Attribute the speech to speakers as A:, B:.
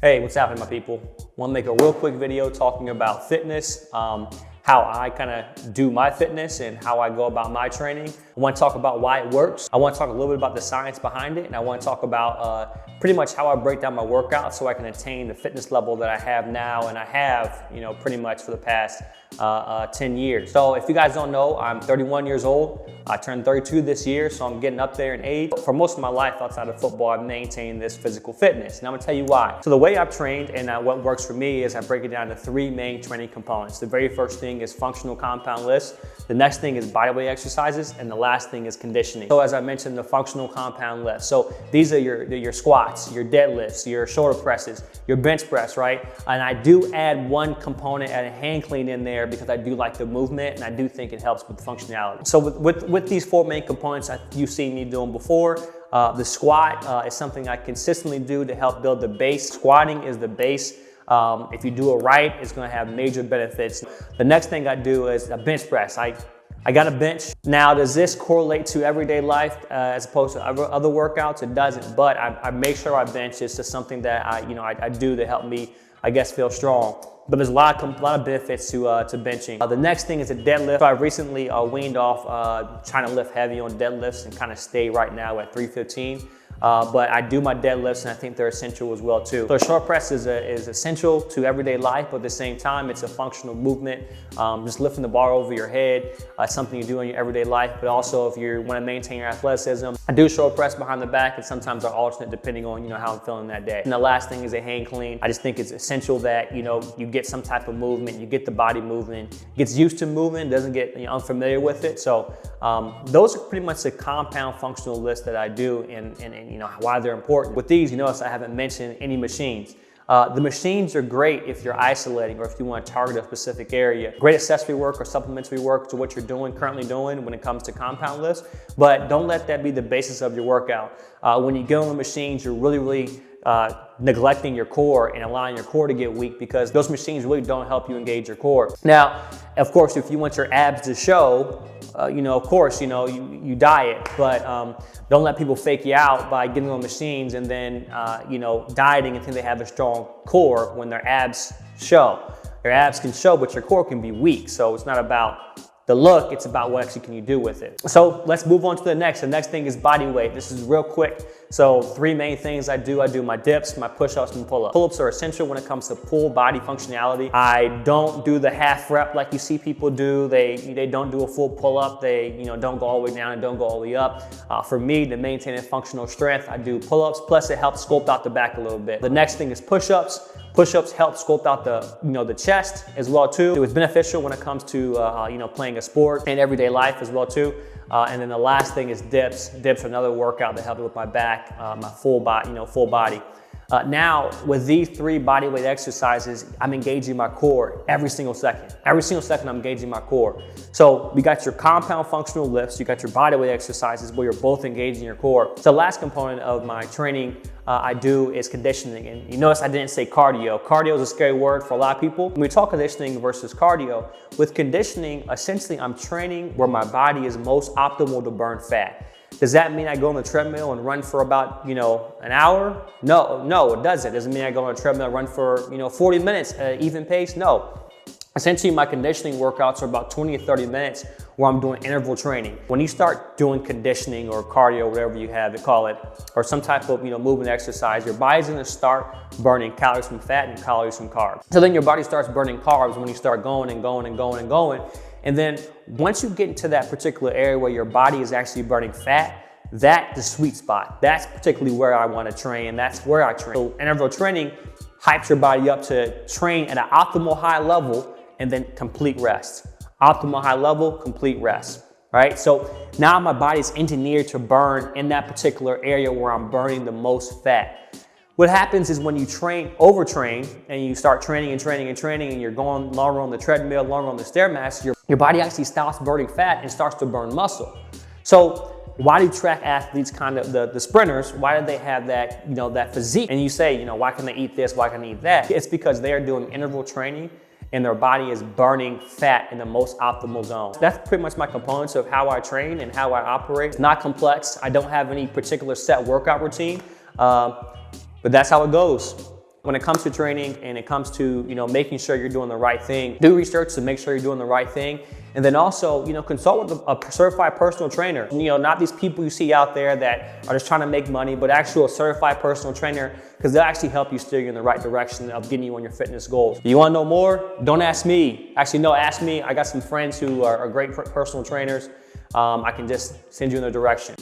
A: Hey, what's happening, my people? Want to make a real quick video talking about fitness, how I kind of do my fitness and how I go about my training. I want to talk about why it works. I want to talk a little bit about the science behind it, and I want to talk about pretty much how I break down my workout so I can attain the fitness level that I have now, and I have, pretty much for the past 10 years. So if you guys don't know, I'm 31 years old. I turned 32 this year, so I'm getting up there in age. For most of my life outside of football, I've maintained this physical fitness, and I'm gonna tell you why. So the way I've trained and what works for me is I break it down to three main training components. The very first thing is functional compound lifts. The next thing is bodyweight exercises, and the last thing is conditioning. So as I mentioned, the functional compound lifts. So these are your squats, your deadlifts, your shoulder presses, your bench press, right? And I do add one component, add a hand clean in there because I do like the movement, and I do think it helps with functionality. So with these four main components you've seen me doing before, the squat is something I consistently do to help build the base. Squatting is the base. If you do it right, it's gonna have major benefits. The next thing I do is a bench press. I got a bench. Now, does this correlate to everyday life as opposed to other workouts? It doesn't, but I make sure I bench. It's just something that I do to help me, I guess, feel strong. But there's a lot of benefits to benching. The next thing is a deadlift. So I've recently weaned off trying to lift heavy on deadlifts and kind of stay right now at 315. But I do my deadlifts, and I think they're essential as well too. So short press is essential to everyday life, but at the same time, it's a functional movement. Just lifting the bar over your head, something you do in your everyday life, but also if you want to maintain your athleticism. I do short press behind the back, and sometimes I alternate depending on how I'm feeling that day. And the last thing is a hang clean. I just think it's essential that you get some type of movement, you get the body moving, gets used to moving, doesn't get unfamiliar with it. So those are pretty much the compound functional lifts that I do, and why they're important. With these, you notice I haven't mentioned any machines. The machines are great if you're isolating or if you want to target a specific area. Great accessory work or supplementary work to what you're currently doing when it comes to compound lifts, but don't let that be the basis of your workout. When you get on the machines, you're really neglecting your core and allowing your core to get weak, because those machines really don't help you engage your core. Now, of course, if you want your abs to show, of course, you diet, but don't let people fake you out by getting on machines and then, dieting until they have a strong core when their abs show. Your abs can show, but your core can be weak. So it's not about the look, it's about what actually can you do with it. So let's move on to the next. The next thing is body weight. This is real quick. So three main things I do. I do my dips, my push-ups, and pull-ups. Pull-ups are essential when it comes to full body functionality. I don't do the half rep like you see people do. They don't do a full pull-up. They don't go all the way down and don't go all the way up. For me, to maintain a functional strength, I do pull-ups, plus it helps sculpt out the back a little bit. The next thing is push-ups. Push-ups help sculpt out the chest as well too. It's beneficial when it comes to playing a sport and everyday life as well too. And then the last thing is dips. Dips are another workout that helps with my back, my full body. Now, with these three bodyweight exercises, I'm engaging my core every single second. Every single second, I'm engaging my core. So we got your compound functional lifts, you got your bodyweight exercises where you're both engaging your core. So the last component of my training I do is conditioning. And you notice I didn't say cardio. Cardio is a scary word for a lot of people. When we talk conditioning versus cardio, with conditioning, essentially I'm training where my body is most optimal to burn fat. Does that mean I go on the treadmill and run for about, an hour? No, it doesn't. Doesn't mean I go on a treadmill and run for, 40 minutes, even pace? No. Essentially, my conditioning workouts are about 20 to 30 minutes where I'm doing interval training. When you start doing conditioning or cardio, whatever you have to call it, or some type of movement exercise, your body's gonna start burning calories from fat and calories from carbs. So then your body starts burning carbs when you start going and going and going and going. And then once you get into that particular area where your body is actually burning fat, that's the sweet spot. That's particularly where I want to train, and that's where I train. So interval training hypes your body up to train at an optimal high level and then complete rest. Optimal high level, complete rest, right? So now my body's engineered to burn in that particular area where I'm burning the most fat. What happens is when you overtrain, and you start training and you're going longer on the treadmill, longer on the Stairmaster, your body actually stops burning fat and starts to burn muscle. So why do track athletes, kind of the sprinters, why do they have that, that physique? And you say, why can they eat this? Why can they eat that? It's because they are doing interval training and their body is burning fat in the most optimal zone. That's pretty much my components of how I train and how I operate. It's not complex. I don't have any particular set workout routine, but that's how it goes. when it comes to training and it comes to, making sure you're doing the right thing, do research to make sure you're doing the right thing. And then also, consult with a certified personal trainer. Not these people you see out there that are just trying to make money, but actual certified personal trainer, because they'll actually help you steer you in the right direction of getting you on your fitness goals. You want to know more? Don't ask me. Actually, no, ask me. I got some friends who are great personal trainers. I can just send you in the direction.